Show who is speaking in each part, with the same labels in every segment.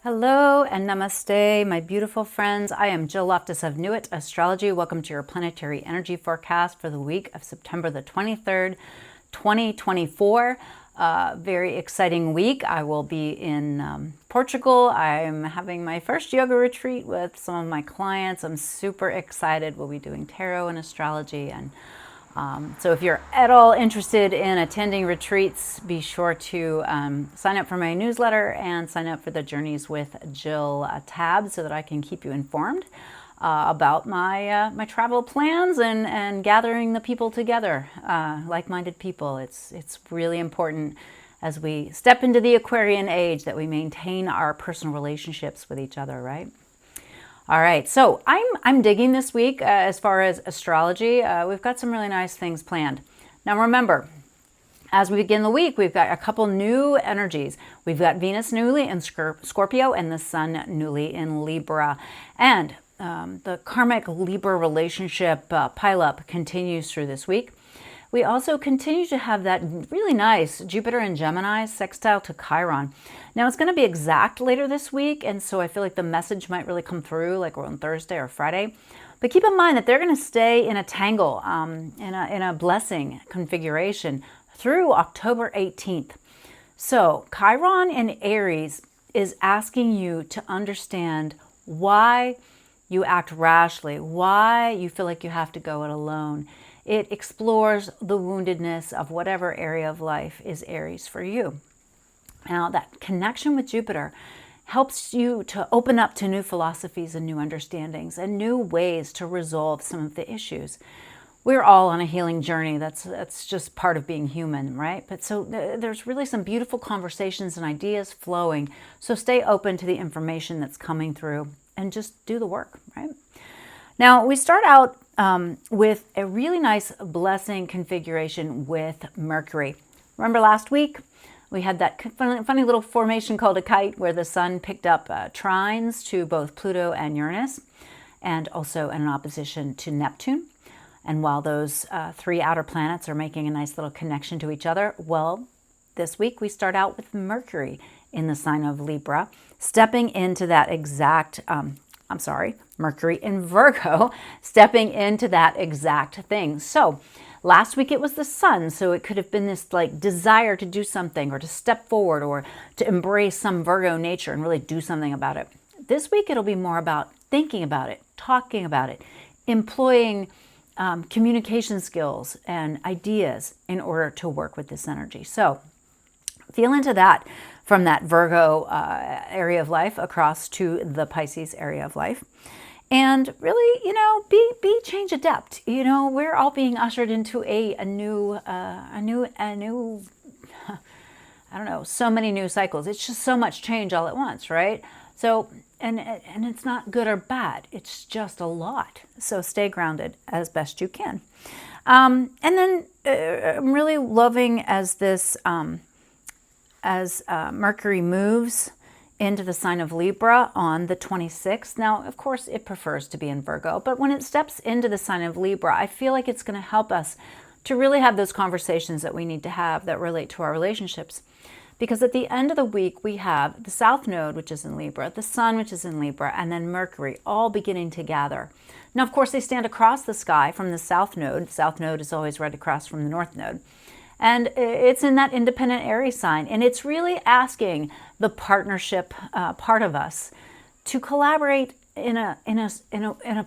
Speaker 1: Hello and namaste, my beautiful friends. I am Jill Loftus of Nuit, Astrology. Welcome to your planetary energy forecast for the week of September the 23rd, 2024. Very exciting week. I will be in Portugal. I'm having my first yoga retreat with some of my clients. I'm super excited. We'll be doing tarot and astrology, and so if you're at all interested in attending retreats, be sure to sign up for my newsletter and sign up for the Journeys with Jill tab so that I can keep you informed about my travel plans and gathering the people together, like-minded people. It's really important as we step into the Aquarian age that we maintain our personal relationships with each other, right? All right, so I'm digging this week as far as astrology. We've got some really nice things planned. Now remember, as we begin the week, we've got a couple new energies. We've got Venus newly in Scorpio and the Sun newly in Libra. And the karmic Libra relationship pileup continues through this week. We also continue to have that really nice Jupiter and Gemini sextile to Chiron. Now it's going to be exact later this week, and so I feel like the message might really come through like on Thursday or Friday. But keep in mind that they're going to stay in a tangle, in a blessing configuration through October 18th. So Chiron in Aries is asking you to understand why you act rashly, why you feel like you have to go it alone. It explores the woundedness of whatever area of life is Aries for you. Now, that connection with Jupiter helps you to open up to new philosophies and new understandings and new ways to resolve some of the issues. We're all on a healing journey. That's just part of being human, right? But so there's really some beautiful conversations and ideas flowing. So stay open to the information that's coming through and just do the work, right? Now, we start out with a really nice blessing configuration with Mercury. Remember last week, we had that funny little formation called a kite where the sun picked up trines to both Pluto and Uranus, and also in opposition to Neptune. And while those three outer planets are making a nice little connection to each other, well, this week we start out with Mercury in the sign of Libra, stepping into that exact Mercury in Virgo, stepping into that exact thing. So last week it was the sun, so it could have been this like desire to do something or to step forward or to embrace some Virgo nature and really do something about it. This week it'll be more about thinking about it, talking about it, employing communication skills and ideas in order to work with this energy. So feel into that from that Virgo area of life across to the Pisces area of life. And really, be change adept. We're all being ushered into a new, I don't know, so many new cycles. It's just so much change all at once, right? So, and it's not good or bad. It's just a lot. So stay grounded as best you can. And then I'm really loving as this, as Mercury moves into the sign of Libra on the 26th. Now, of course, it prefers to be in Virgo, but when it steps into the sign of Libra, I feel like it's going to help us to really have those conversations that we need to have that relate to our relationships. Because at the end of the week, we have the South Node, which is in Libra, the Sun, which is in Libra, and then Mercury, all beginning to gather. Now, of course, they stand across the sky from the South Node. The South Node is always right across from the North Node. And it's in that independent Aries sign. And it's really asking the partnership part of us to collaborate in a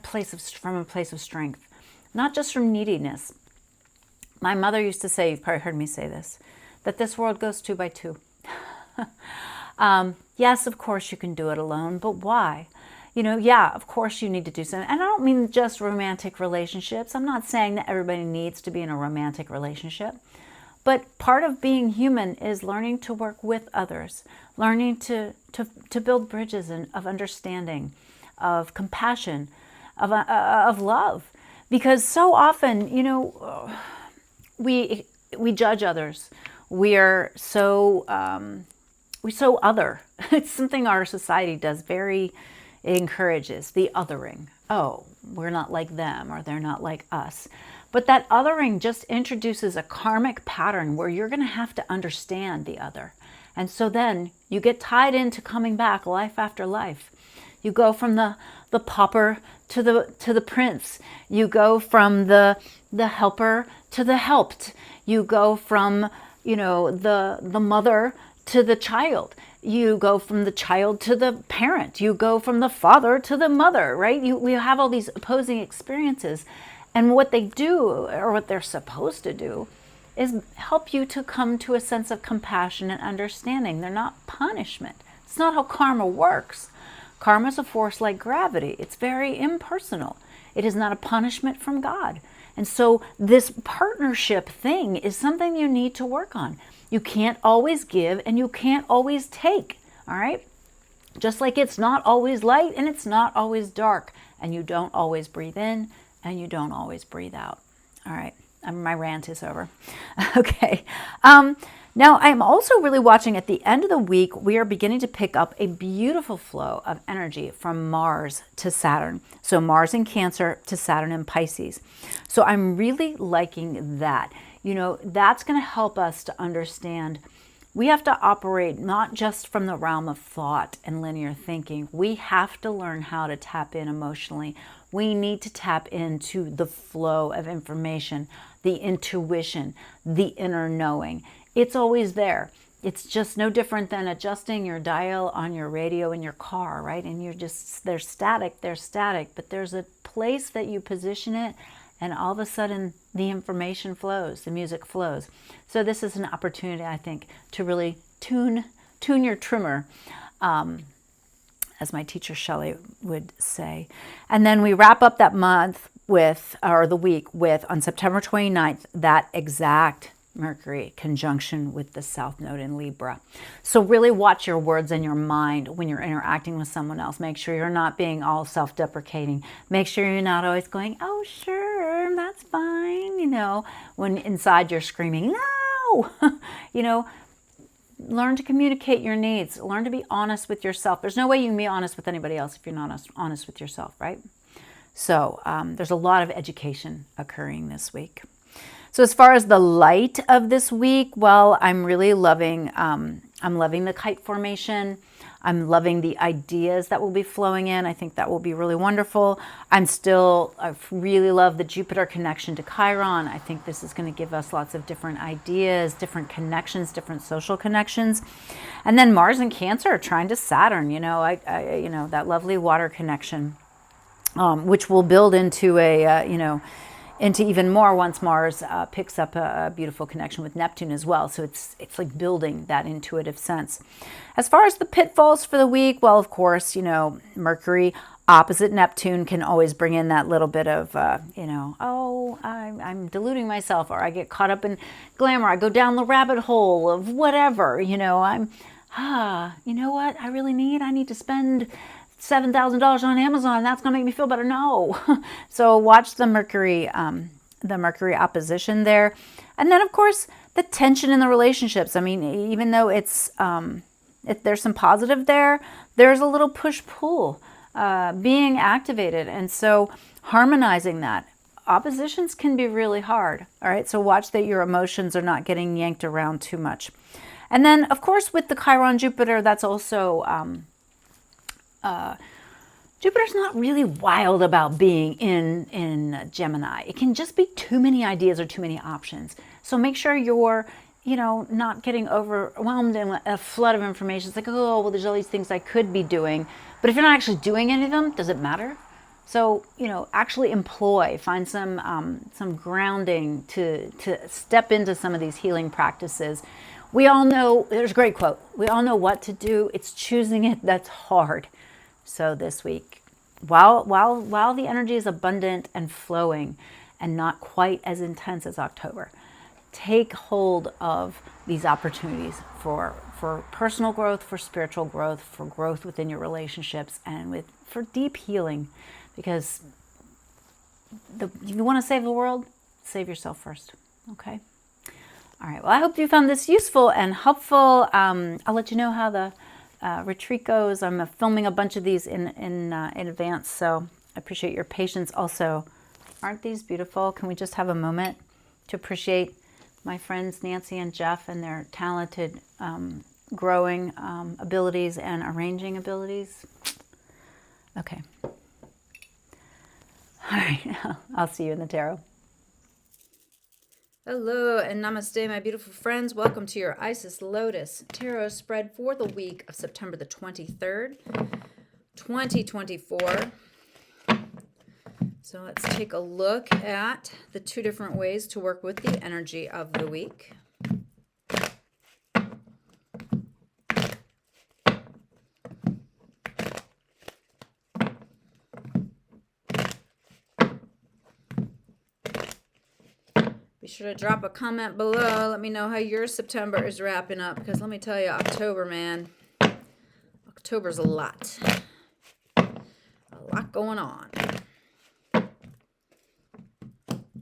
Speaker 1: place of strength, not just from neediness. My mother used to say, you've probably heard me say this, that this world goes 2 by 2. Yes, of course you can do it alone, but why? Yeah, of course you need to do something. And I don't mean just romantic relationships. I'm not saying that everybody needs to be in a romantic relationship. But part of being human is learning to work with others, learning to build bridges of understanding, of compassion, of love. Because so often, we judge others. We're so other. It's something our society does it encourages the othering. Oh, we're not like them, or they're not like us. But that othering just introduces a karmic pattern where you're going to have to understand the other And so then you get tied into coming back life after life. You go from the pauper to the prince. You go from the helper to the helped. You go from, the mother to the child. You go from the child to the parent. You go from the father to the mother, right? We have all these opposing experiences. And what they do, or what they're supposed to do, is help you to come to a sense of compassion and understanding. They're not punishment. It's not how karma works. Karma is a force like gravity. It's very impersonal. It is not a punishment from God. And so this partnership thing is something you need to work on. You can't always give and you can't always take, all right? Just like it's not always light and it's not always dark, and you don't always breathe in and you don't always breathe out. All right, my rant is over. Okay. Now, I'm also really watching at the end of the week, we are beginning to pick up a beautiful flow of energy from Mars to Saturn. So Mars in Cancer to Saturn in Pisces. So I'm really liking that. That's going to help us to understand we have to operate not just from the realm of thought and linear thinking. We have to learn how to tap in emotionally. We need to tap into the flow of information, the intuition, the inner knowing. It's always there. It's just no different than adjusting your dial on your radio in your car, right? And they're static, but there's a place that you position it, and all of a sudden the information flows, the music flows. So this is an opportunity, I think, to really tune your trimmer, as my teacher Shelley would say. And then we wrap up that month the week with, on September 29th, that exact Mercury conjunction with the South Node in Libra. So really watch your words and your mind when you're interacting with someone else. Make sure you're not being all self-deprecating. Make sure you're not always going, oh, sure, that's fine, when inside you're screaming, no, learn to communicate your needs. Learn to be honest with yourself. There's no way you can be honest with anybody else if you're not honest with yourself, right? So there's a lot of education occurring this week. So as far as the light of this week, well, I'm really loving, I'm loving the kite formation. I'm loving the ideas that will be flowing in. I think that will be really wonderful. I really love the Jupiter connection to Chiron. I think this is going to give us lots of different ideas, different connections, different social connections. And then Mars and Cancer trine to Saturn, that lovely water connection, which will build into into even more once Mars picks up a beautiful connection with Neptune as well. So it's like building that intuitive sense. As far as the pitfalls for the week, well, of course, Mercury opposite Neptune can always bring in that little bit of, I'm deluding myself, or I get caught up in glamour. I go down the rabbit hole of whatever, you know what I need to spend $7,000 on Amazon. That's going to make me feel better. No. So watch the Mercury opposition there. And then, of course, the tension in the relationships. I mean, even though it's, if there's some positive there, there's a little push-pull being activated. And so harmonizing that. Oppositions can be really hard. All right. So watch that your emotions are not getting yanked around too much. And then, of course, with the Chiron Jupiter, that's also, Jupiter's not really wild about being in Gemini. It can just be too many ideas or too many options. So make sure you're, not getting overwhelmed in a flood of information. It's like, oh, well, there's all these things I could be doing. But if you're not actually doing any of them, does it matter? So, actually find some grounding to step into some of these healing practices. We all know, there's a great quote, we all know what to do. It's choosing it that's hard. So this week, while the energy is abundant and flowing and not quite as intense as October, take hold of these opportunities for personal growth, for spiritual growth, for growth within your relationships, and for deep healing. Because if you want to save the world, save yourself first. Okay? All right. Well, I hope you found this useful and helpful. I'll let you know how the retreat goes. I'm filming a bunch of these in advance, so I appreciate your patience. Also, aren't these beautiful? Can we just have a moment to appreciate my friends Nancy and Jeff and their talented growing abilities and arranging abilities. Okay. All right. I'll see you in the tarot. Hello and namaste, my beautiful friends. Welcome to your Isis Lotus Tarot spread for the week of September the 23rd, 2024. So let's take a look at the two different ways to work with the energy of the week. Be sure to drop a comment below. Let me know how your September is wrapping up, because let me tell you, October, man. October's a lot. A lot going on.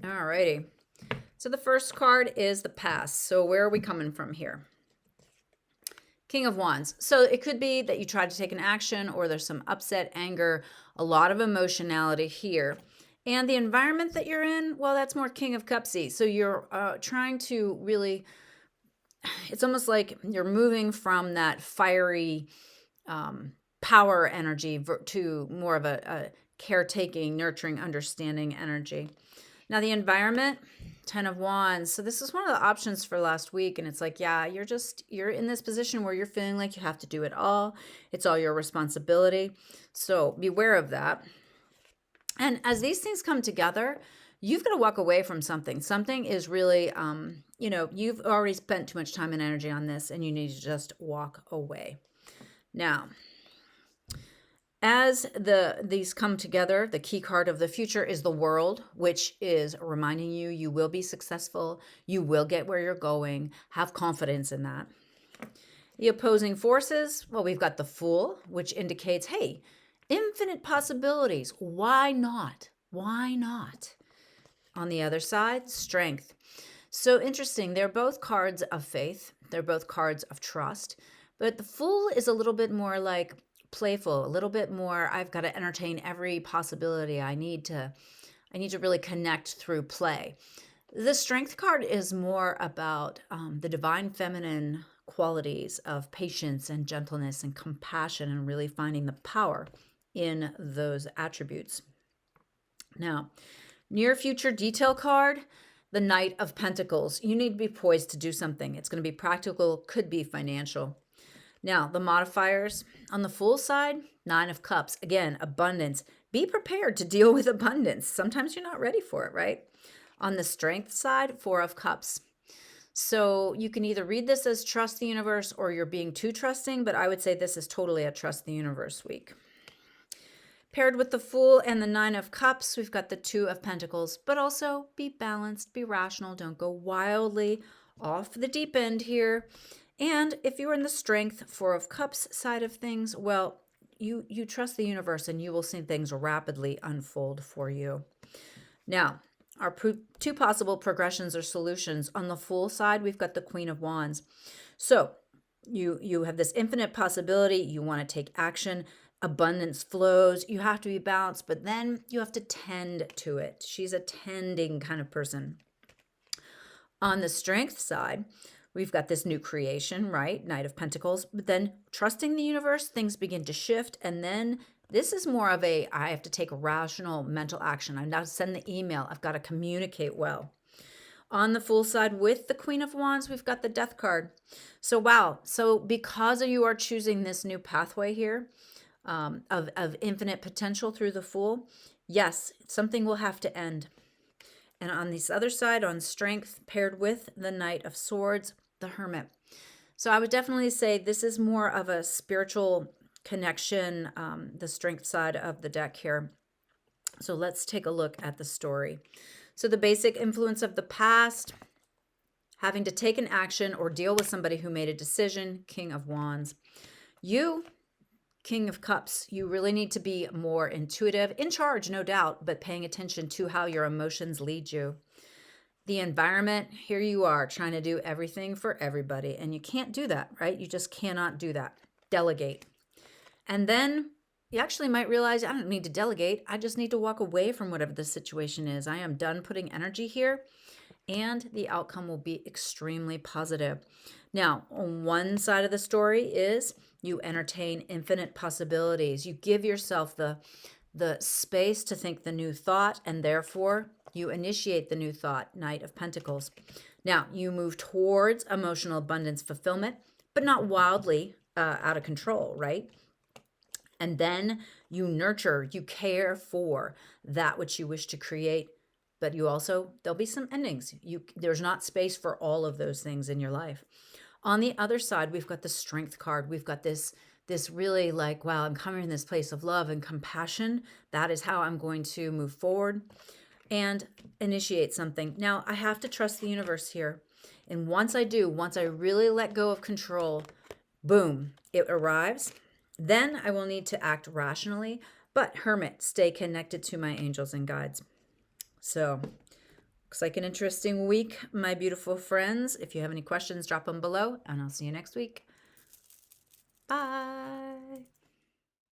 Speaker 1: Alrighty. So the first card is the past. So where are we coming from here? King of Wands. So it could be that you tried to take an action, or there's some upset, anger, a lot of emotionality here. And the environment that you're in, well, that's more King of Cupsy. So you're trying to really, it's almost like you're moving from that fiery power energy to more of a caretaking, nurturing, understanding energy. Now the environment, 10 of Wands. So this is one of the options for last week. And it's like, yeah, you're in this position where you're feeling like you have to do it all. It's all your responsibility. So beware of that. And as these things come together, you've got to walk away from something. Something is really, you've already spent too much time and energy on this, and you need to just walk away. Now, as these come together, the key card of the future is the World, which is reminding you you will be successful, you will get where you're going, have confidence in that. The opposing forces, well, we've got the Fool, which indicates, hey, infinite possibilities. Why not? Why not? On the other side, Strength. So interesting. They're both cards of faith. They're both cards of trust. But the Fool is a little bit more like playful, a little bit more, I've got to entertain every possibility. I need to really connect through play. The Strength card is more about the divine feminine qualities of patience and gentleness and compassion, and really finding the power in those attributes. Now, near future detail card, the Knight of Pentacles. You need to be poised to do something. It's going to be practical, could be financial. Now, the modifiers on the Fool side, 9 of Cups. Again, abundance. Be prepared to deal with abundance. Sometimes you're not ready for it, right? On the Strength side, 4 of Cups. So you can either read this as trust the universe, or you're being too trusting, but I would say this is totally a trust the universe week. Paired with the Fool and the 9 of Cups, we've got the 2 of Pentacles, but also be balanced, be rational. Don't go wildly off the deep end here. And if you're in the Strength, 4 of Cups side of things, well, you trust the universe, and you will see things rapidly unfold for you. Now, our two possible progressions or solutions. On the Fool side, we've got the Queen of Wands. So you have this infinite possibility. You want to take action. Abundance flows. You have to be balanced, but then you have to tend to it. She's a tending kind of person. On the Strength side, we've got this new creation, right? Knight of Pentacles. But then trusting the universe, things begin to shift. And then this is more of I have to take rational mental action. I've got to send the email. I've got to communicate well. On the Fool side with the Queen of Wands, we've got the Death card. So, wow. So because you are choosing this new pathway here, of infinite potential through the Fool, yes, something will have to end. And on this other side, on Strength, paired with the Knight of Swords, the Hermit. So I would definitely say this is more of a spiritual connection, the Strength side of the deck here. So let's take a look at the story. So the basic influence of the past, having to take an action or deal with somebody who made a decision, King of Wands. You, King of Cups, you really need to be more intuitive, in charge, no doubt, but paying attention to how your emotions lead you. The environment, here you are trying to do everything for everybody, and you can't do that, right? You just cannot do that. Delegate. And then you actually might realize, I don't need to delegate. I just need to walk away from whatever the situation is. I am done putting energy here, and the outcome will be extremely positive. Now, on one side of the story is you entertain infinite possibilities. You give yourself the space to think the new thought, and therefore you initiate the new thought, Knight of Pentacles. Now, you move towards emotional abundance fulfillment, but not wildly out of control, right? And then you nurture, you care for that which you wish to create, but you also, there'll be some endings. There's not space for all of those things in your life. On the other side, we've got the Strength card. We've got this really like, wow, I'm coming in this place of love and compassion. That is how I'm going to move forward and initiate something. Now, I have to trust the universe here. And once I do, once I really let go of control, boom, it arrives. Then I will need to act rationally, but Hermit, stay connected to my angels and guides. So, looks like an interesting week, my beautiful friends. If you have any questions, drop them below, and I'll see you next week. Bye.